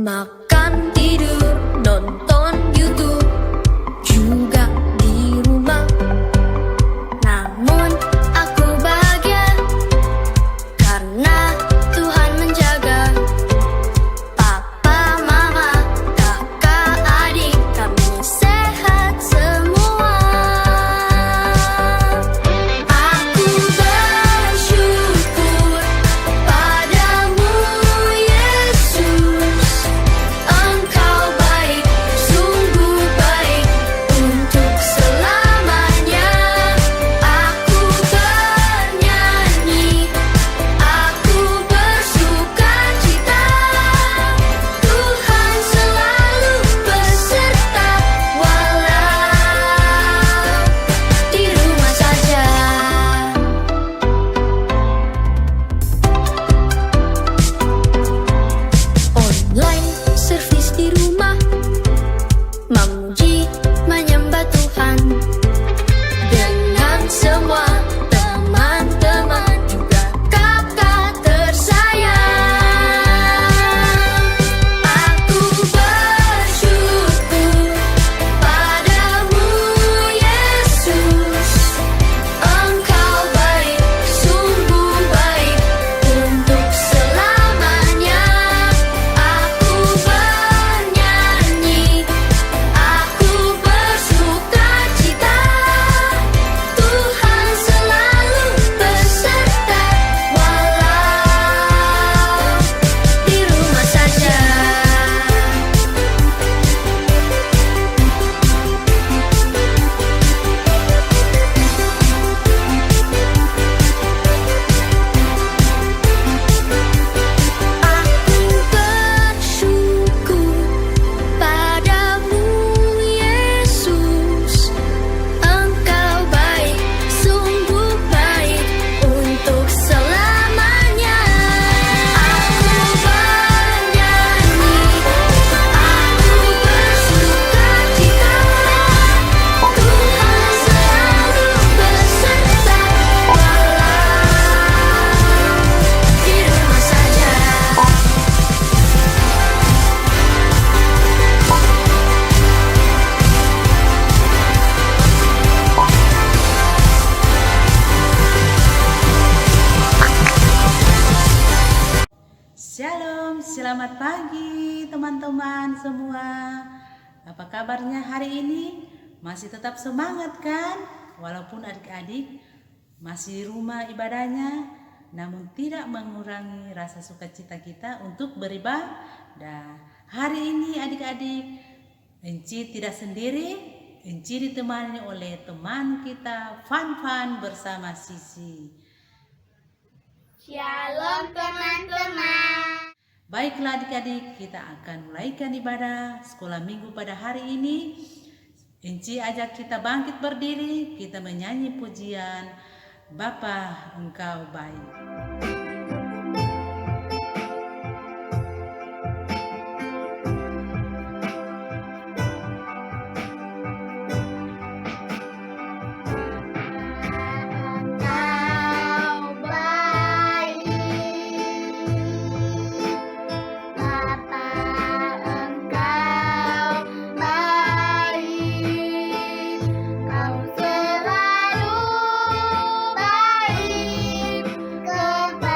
Makan, tidur, nonton YouTube, juga di rumah. Namun aku bahagia karena Tuhan menjaga. Papa, mama, kakak, adik, kami sehat semua. Aku bersyukur padamu, Yesus. Engkau baik, sungguh baik untuk selamanya. Aku bernyanyi, aku bersukacita. Tuhan selalu beserta, walau di rumah saja. Online service di rumah, memuji menyembah Tuhan dengan semua teman-teman, juga kakak tersayang. Aku bersyukur padamu, Yesus. Engkau baik, sungguh baik untuk selamanya. Aku bernyanyi, aku bersukacita. Tuhan selalu beserta, walau di rumah saja. Aku bersyukur padamu, Yesus. Engkau baik, sungguh baik untuk selamanya. Aku bernyanyi, aku bersukacita. Tuhan selalu beserta, walau di rumah saja. Shalom, selamat pagi teman-teman semua. Apa kabarnya hari ini? Masih tetap semangat kan? Walaupun adik-adik masih di rumah ibadahnya, namun tidak mengurangi rasa sukacita kita untuk beribadah. Hari ini adik-adik, Enci tidak sendiri. Enci ditemani oleh teman kita Fan bersama Sisi. Shalom teman-teman. Baiklah adik-adik, kita akan mulaikan ibadah sekolah minggu pada hari ini. Enci ajak kita bangkit berdiri, kita menyanyi pujian Bapa Engkau Baik. Engkau baik, Bapa Engkau baik, Kau selalu baik kepada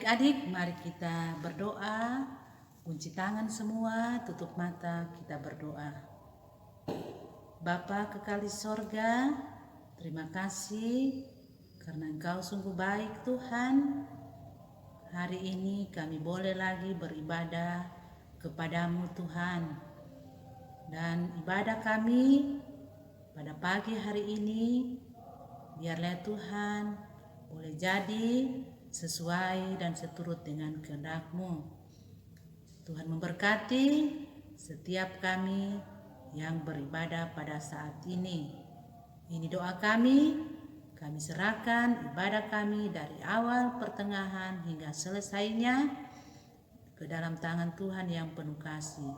Adik-adik, mari kita berdoa. Kunci tangan semua, tutup mata, kita berdoa. Bapa kekal di sorga, terima kasih karena Engkau sungguh baik Tuhan. Hari ini kami boleh lagi beribadah kepadamu Tuhan. Dan ibadah kami pada pagi hari ini, biarlah Tuhan boleh jadi sesuai dan seturut dengan kehendak-Mu. Tuhan memberkati setiap kami yang beribadah pada saat ini. Ini doa kami serahkan ibadah kami dari awal, pertengahan hingga selesainya ke dalam tangan Tuhan yang penuh kasih.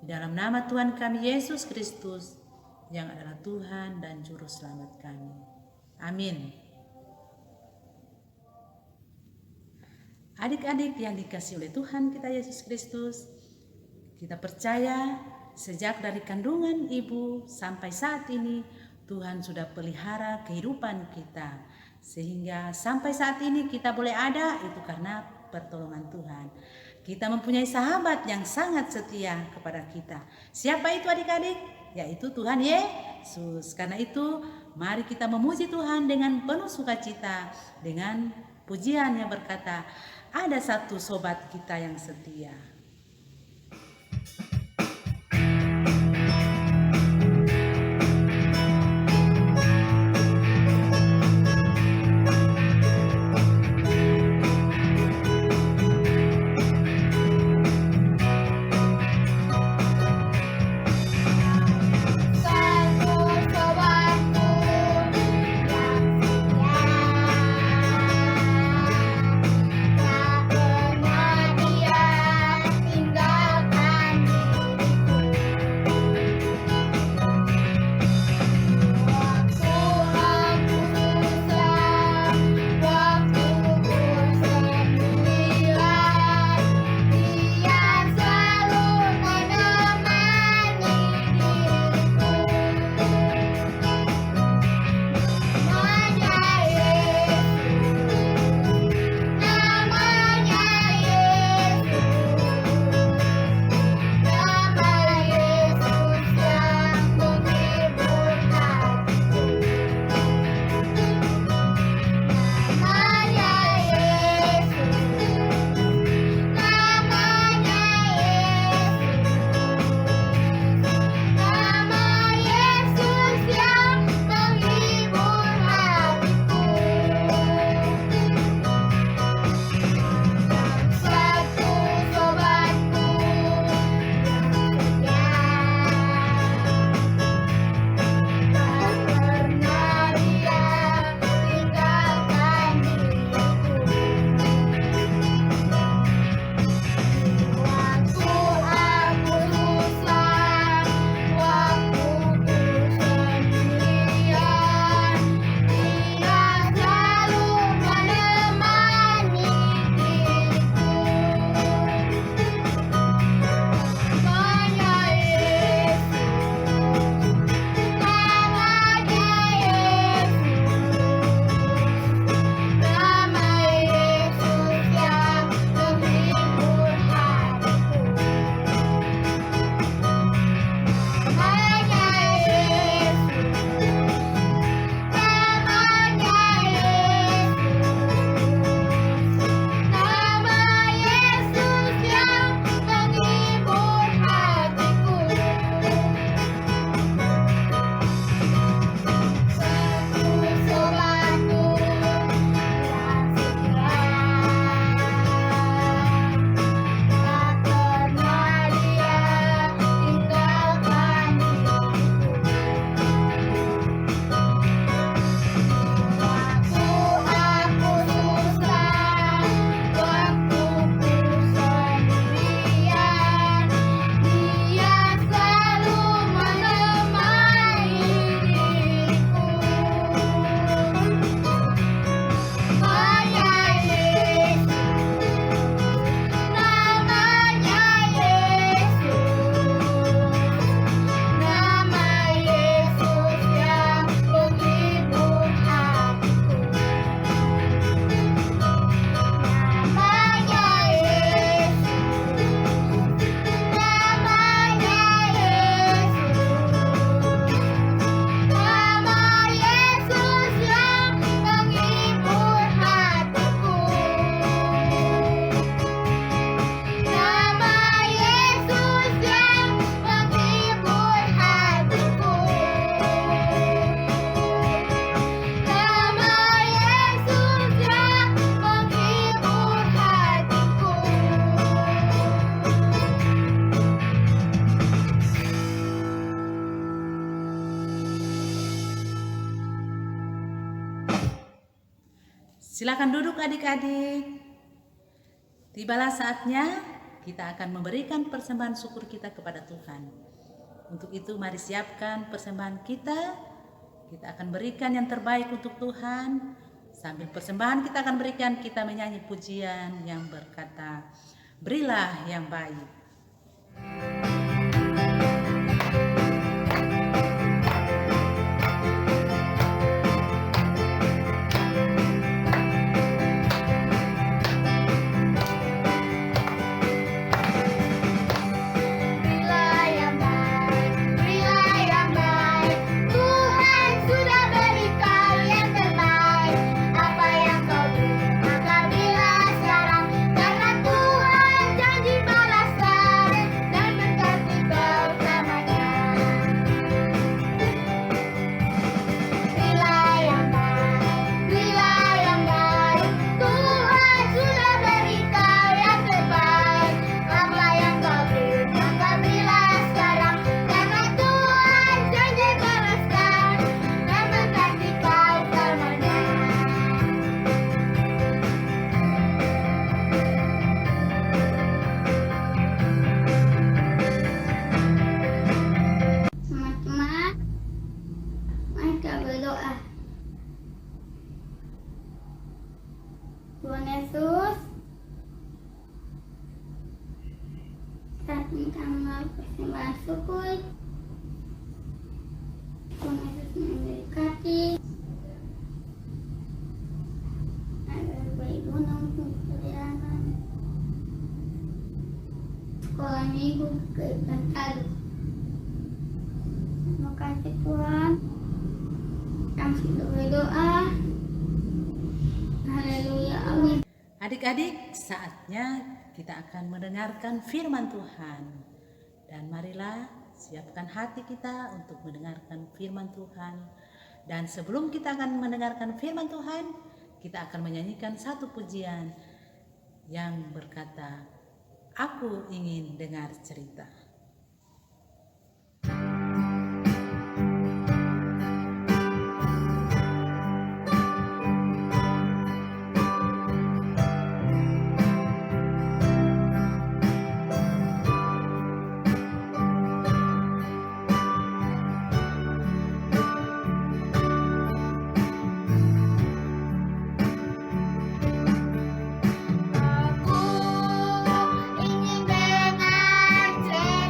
Di dalam nama Tuhan kami Yesus Kristus yang adalah Tuhan dan Juru Selamat kami. Amin. Adik-adik yang dikasihi oleh Tuhan kita Yesus Kristus, kita percaya sejak dari kandungan ibu sampai saat ini Tuhan sudah pelihara kehidupan kita. Sehingga sampai saat ini kita boleh ada, itu karena pertolongan Tuhan. Kita mempunyai sahabat yang sangat setia kepada kita. Siapa itu adik-adik? Yaitu Tuhan Yesus. Karena itu mari kita memuji Tuhan dengan penuh sukacita, dengan pujian yang berkata, ada satu sobat kita yang setia. Satu sobatku yang setia, tak pernah dia Silakan duduk adik-adik. Tibalah saatnya kita akan memberikan persembahan syukur kita kepada Tuhan. Untuk itu mari siapkan persembahan kita. Kita akan berikan yang terbaik untuk Tuhan. Sambil persembahan kita akan berikan, kita menyanyi pujian yang berkata, berilah yang baik. Berilah yang baik, berilah yang baik. Tuhan sudah beri kau yang terbaik. Apa yang kau beri, maka berilah sekarang. Karena Tuhan janji balaskan dan mengasihi kau selamanya. Berilah yang baik, berilah yang baik. Tuhan sudah beri kau yang terbaik. Apa yang kau beri, maka berilah sekarang. Karena Tuhan janji balaskan dan mengasihi kau selamanya. Teman-teman, mari kita berdoa. Tuhan Yesus, saat ini kami mau persembahan syukur. Tuhan Yesus memberkati agar baik gunung untuk perjalanan sekolah minggu ke Bengkulu. Terima kasih Tuhan. Kami sudah berdoa. Haleluya, amin. Adik-adik, saatnya kita akan mendengarkan firman Tuhan. Dan marilah siapkan hati kita untuk mendengarkan firman Tuhan. Dan sebelum kita akan mendengarkan firman Tuhan, kita akan menyanyikan satu pujian yang berkata, Aku ingin dengar cerita. Aku ingin dengar cerita.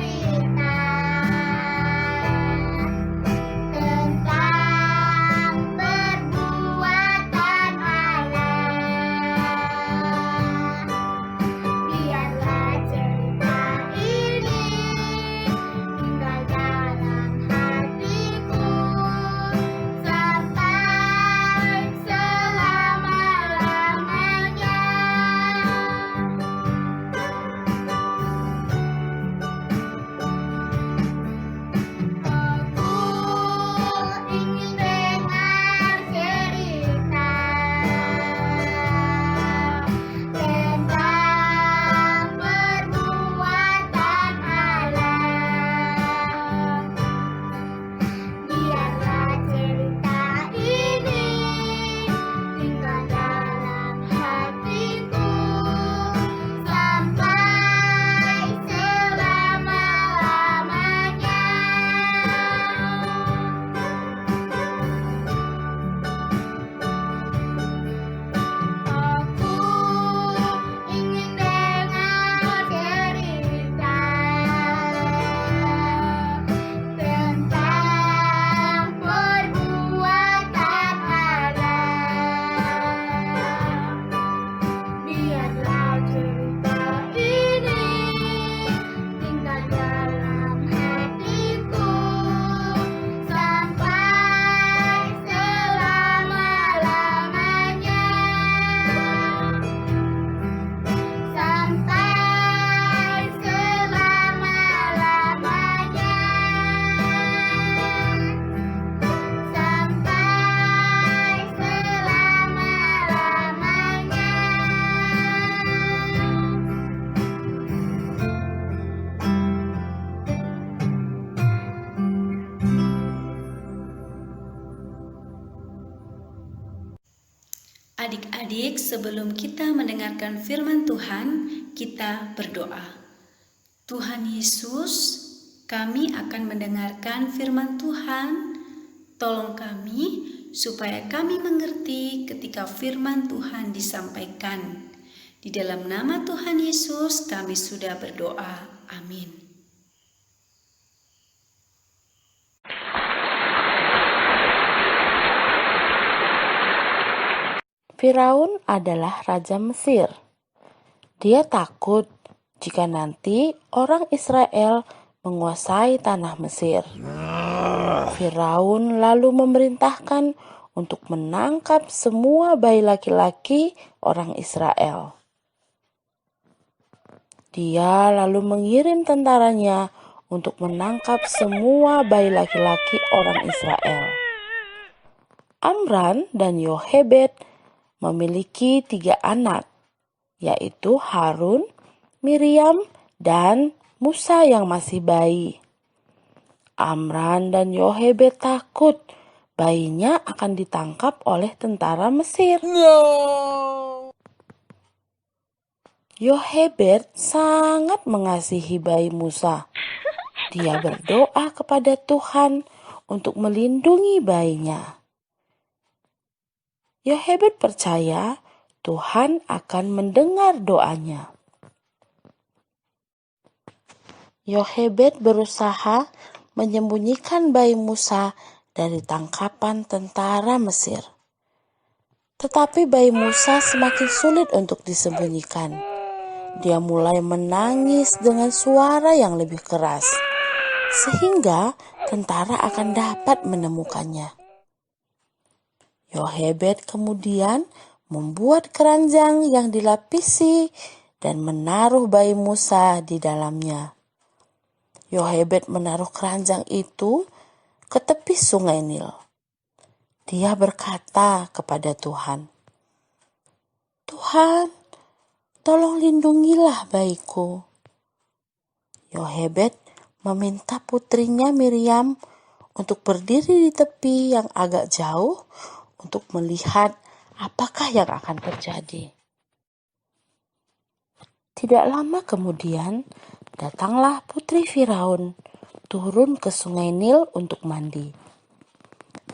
Adik-adik, sebelum kita mendengarkan firman Tuhan, kita berdoa. Tuhan Yesus, kami akan mendengarkan firman Tuhan. Tolong kami supaya kami mengerti ketika firman Tuhan disampaikan. Di dalam nama Tuhan Yesus kami sudah berdoa. Amin. Firaun adalah raja Mesir. Dia takut jika nanti orang Israel menguasai tanah Mesir. Firaun lalu memerintahkan untuk menangkap semua bayi laki-laki orang Israel. Dia lalu mengirim tentaranya untuk menangkap semua bayi laki-laki orang Israel. Amran dan Yohebed memiliki 3 anak, yaitu Harun, Miriam, dan Musa yang masih bayi. Amran dan Yohebed takut bayinya akan ditangkap oleh tentara Mesir. Yohebed sangat mengasihi bayi Musa. Dia berdoa kepada Tuhan untuk melindungi bayinya. Yohebed percaya Tuhan akan mendengar doanya. Yohebed berusaha menyembunyikan bayi Musa dari tangkapan tentara Mesir. Tetapi bayi Musa semakin sulit untuk disembunyikan. Dia mulai menangis dengan suara yang lebih keras, sehingga tentara akan dapat menemukannya. Yohebed kemudian membuat keranjang yang dilapisi dan menaruh bayi Musa di dalamnya. Yohebed menaruh keranjang itu ke tepi sungai Nil. Dia berkata kepada Tuhan, "Tuhan, tolong lindungilah bayiku." Yohebed meminta putrinya Miriam untuk berdiri di tepi yang agak jauh untuk melihat apakah yang akan terjadi. Tidak lama kemudian, datanglah putri Firaun turun ke sungai Nil untuk mandi.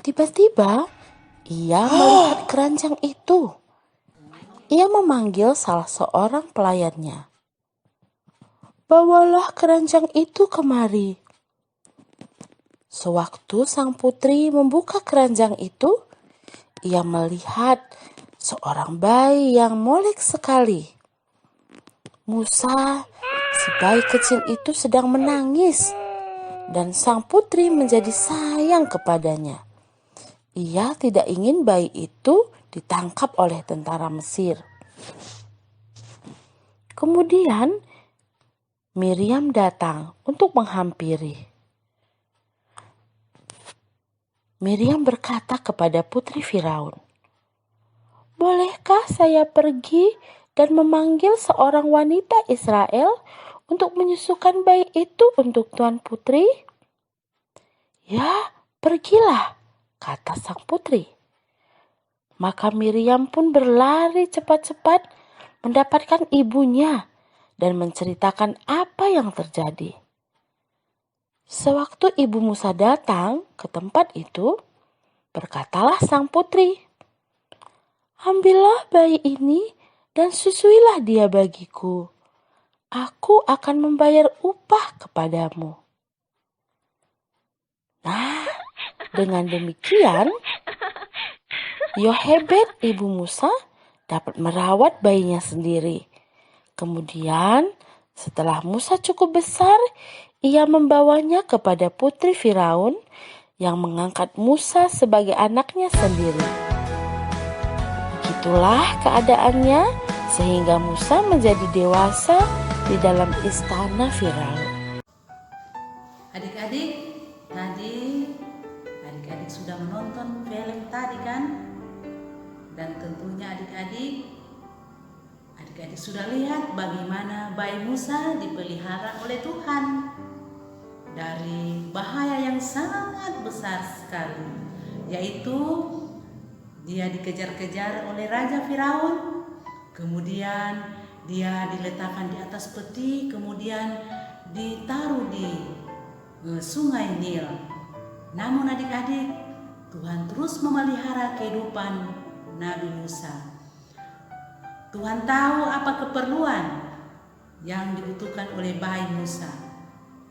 Tiba-tiba, ia melihat keranjang itu. Ia memanggil salah seorang pelayannya. "Bawalah keranjang itu kemari." Sewaktu sang putri membuka keranjang itu, ia melihat seorang bayi yang molek sekali. Musa, si bayi kecil itu sedang menangis, dan sang putri menjadi sayang kepadanya. Ia tidak ingin bayi itu ditangkap oleh tentara Mesir. Kemudian Miriam datang untuk menghampiri. Miriam berkata kepada putri Firaun, "Bolehkah saya pergi dan memanggil seorang wanita Israel untuk menyusukan bayi itu untuk Tuan Putri?" "Ya, pergilah," kata sang putri. Maka Miriam pun berlari cepat-cepat mendapatkan ibunya dan menceritakan apa yang terjadi. Sewaktu ibu Musa datang ke tempat itu, berkatalah sang putri, "Ambillah bayi ini dan susuilah dia bagiku. Aku akan membayar upah kepadamu." Nah, dengan demikian, Yohebed ibu Musa dapat merawat bayinya sendiri. Kemudian, setelah Musa cukup besar, ia membawanya kepada putri Firaun yang mengangkat Musa sebagai anaknya sendiri. Begitulah keadaannya sehingga Musa menjadi dewasa di dalam istana Firaun. Adik-adik, tadi adik-adik sudah menonton film tadi kan? Dan tentunya adik-adik sudah lihat bagaimana bayi Musa dipelihara oleh Tuhan dari bahaya yang sangat besar sekali, yaitu dia dikejar-kejar oleh Raja Firaun, kemudian dia diletakkan di atas peti, kemudian ditaruh di sungai Nil. Namun adik-adik, Tuhan terus memelihara kehidupan Nabi Musa. Tuhan tahu apa keperluan yang dibutuhkan oleh bayi Musa.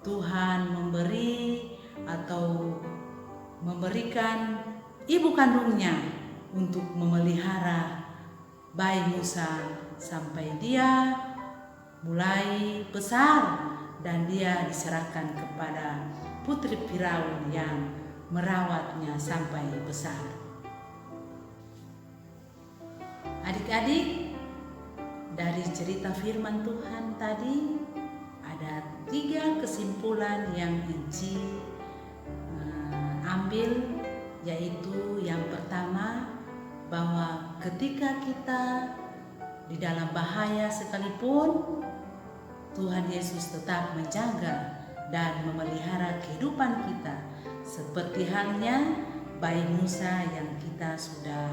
Tuhan memberi atau memberikan ibu kandungnya untuk memelihara bayi Musa sampai dia mulai besar dan dia diserahkan kepada putri Firaun yang merawatnya sampai besar. Adik-adik, dari cerita firman Tuhan tadi ada 3 kesimpulan yang Enci ambil, yaitu yang pertama, bahwa ketika kita di dalam bahaya sekalipun, Tuhan Yesus tetap menjaga dan memelihara kehidupan kita, seperti halnya bayi Musa yang kita sudah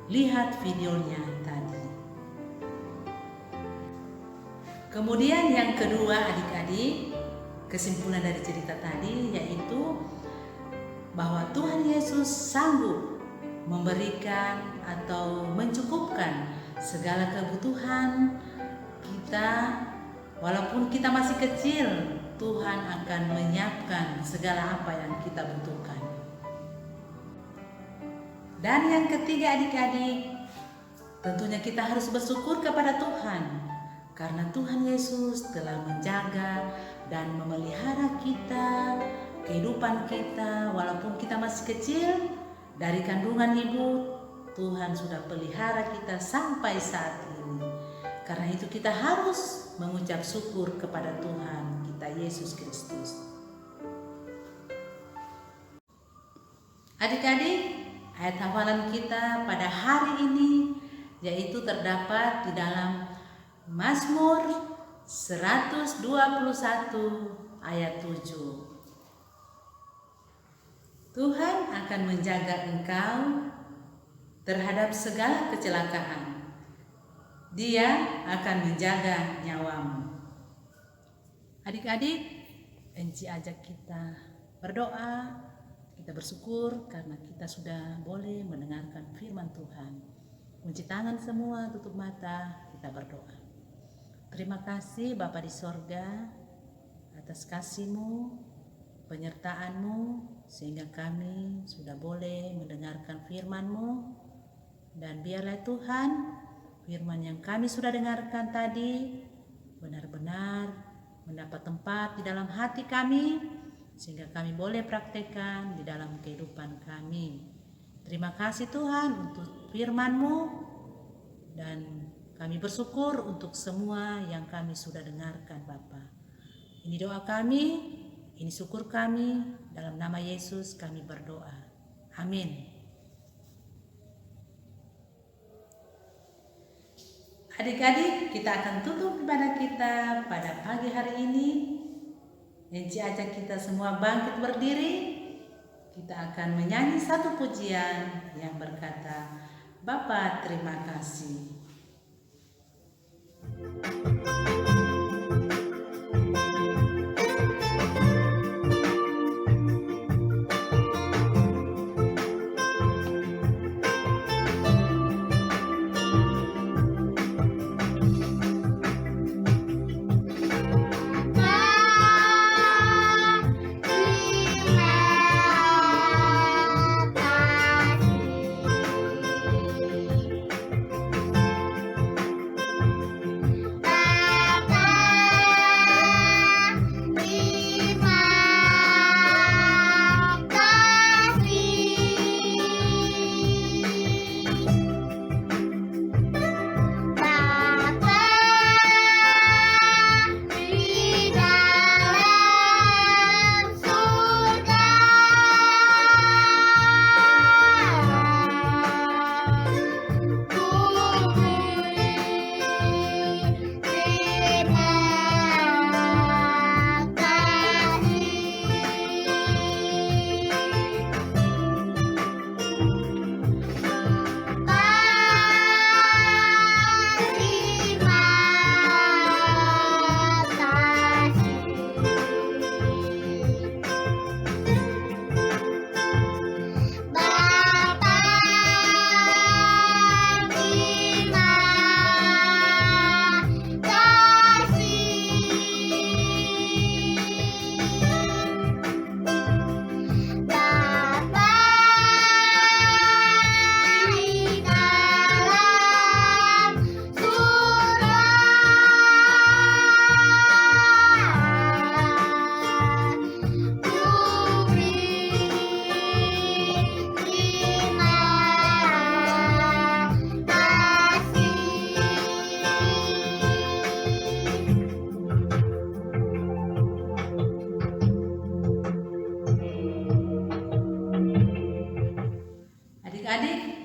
lihat videonya tadi. Kemudian yang kedua adik-adik, kesimpulan dari cerita tadi yaitu bahwa Tuhan Yesus sanggup memberikan atau mencukupkan segala kebutuhan kita. Walaupun kita masih kecil, Tuhan akan menyiapkan segala apa yang kita butuhkan. Dan yang ketiga adik-adik, tentunya kita harus bersyukur kepada Tuhan, karena Tuhan Yesus telah menjaga dan memelihara kita, kehidupan kita. Walaupun kita masih kecil, dari kandungan ibu, Tuhan sudah pelihara kita sampai saat ini. Karena itu kita harus mengucap syukur kepada Tuhan kita Yesus Kristus. Adik-adik, ayat hafalan kita pada hari ini yaitu terdapat di dalam Mazmur 121 ayat 7. Tuhan akan menjaga engkau terhadap segala kecelakaan. Dia akan menjaga nyawamu. Adik-adik, Enci ajak kita berdoa, kita bersyukur karena kita sudah boleh mendengarkan firman Tuhan. Kunci tangan semua, tutup mata, kita berdoa. Terima kasih Bapa di sorga atas kasih-Mu, penyertaan-Mu, sehingga kami sudah boleh mendengarkan firman-Mu. Dan biarlah Tuhan, firman yang kami sudah dengarkan tadi benar-benar mendapat tempat di dalam hati kami, sehingga kami boleh praktekkan di dalam kehidupan kami. Terima kasih Tuhan untuk firman-Mu, dan kami bersyukur untuk semua yang kami sudah dengarkan Bapa. Ini doa kami, ini syukur kami, dalam nama Yesus kami berdoa. Amin. Adik-adik, kita akan tutup ibadah kita pada pagi hari ini. Enci ajak kita semua bangkit berdiri. Kita akan menyanyi satu pujian yang berkata, Bapa terima kasih. Terima kasih.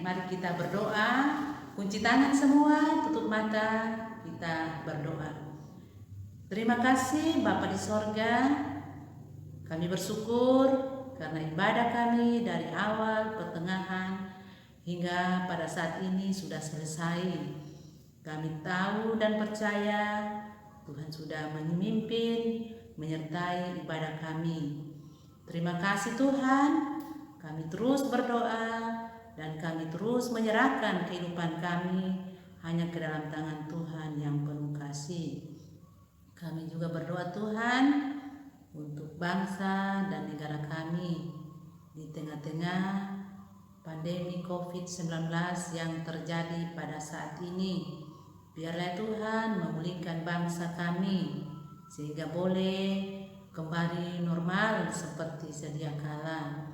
mari kita berdoa. Kunci tangan semua, tutup mata, kita berdoa. Terima kasih Bapa di sorga, kami bersyukur karena ibadah kami dari awal, pertengahan, hingga pada saat ini sudah selesai. Kami tahu dan percaya Tuhan sudah memimpin, menyertai ibadah kami. Terima kasih Tuhan, kami terus berdoa dan kami terus menyerahkan kehidupan kami hanya ke dalam tangan Tuhan yang penuh kasih. Kami juga berdoa Tuhan untuk bangsa dan negara kami di tengah-tengah pandemi COVID-19 yang terjadi pada saat ini. Biarlah Tuhan memulihkan bangsa kami sehingga boleh kembali normal seperti sedia kala.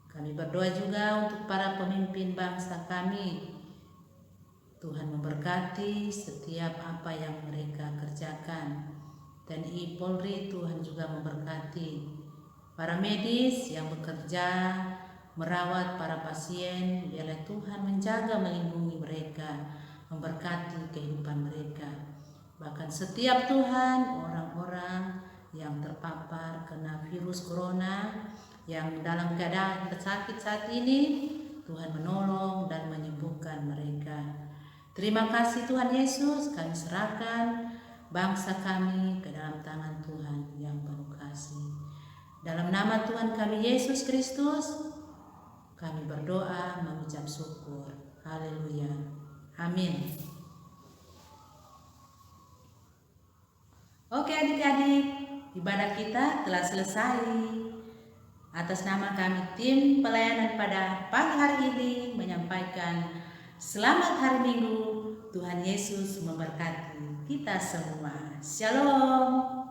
Kami berdoa juga untuk para pemimpin bangsa kami. Tuhan memberkati setiap apa yang mereka kerjakan. TNI Polri Tuhan juga memberkati. Para medis yang bekerja merawat para pasien, biarlah Tuhan menjaga melindungi mereka, memberkati kehidupan mereka. Bahkan setiap Tuhan orang-orang yang terpapar kena virus corona yang dalam keadaan sakit saat ini, Tuhan menolong dan menyembuhkan mereka. Terima kasih Tuhan Yesus, kami serahkan bangsa kami ke dalam tangan Tuhan yang penuh kasih. Dalam nama Tuhan kami Yesus Kristus, kami berdoa mengucap syukur. Haleluya. Amin. Oke adik-adik, ibadah kita telah selesai. Atas nama kami tim pelayanan pada pagi hari ini menyampaikan selamat hari Minggu. Tuhan Yesus memberkati kita semua. Shalom.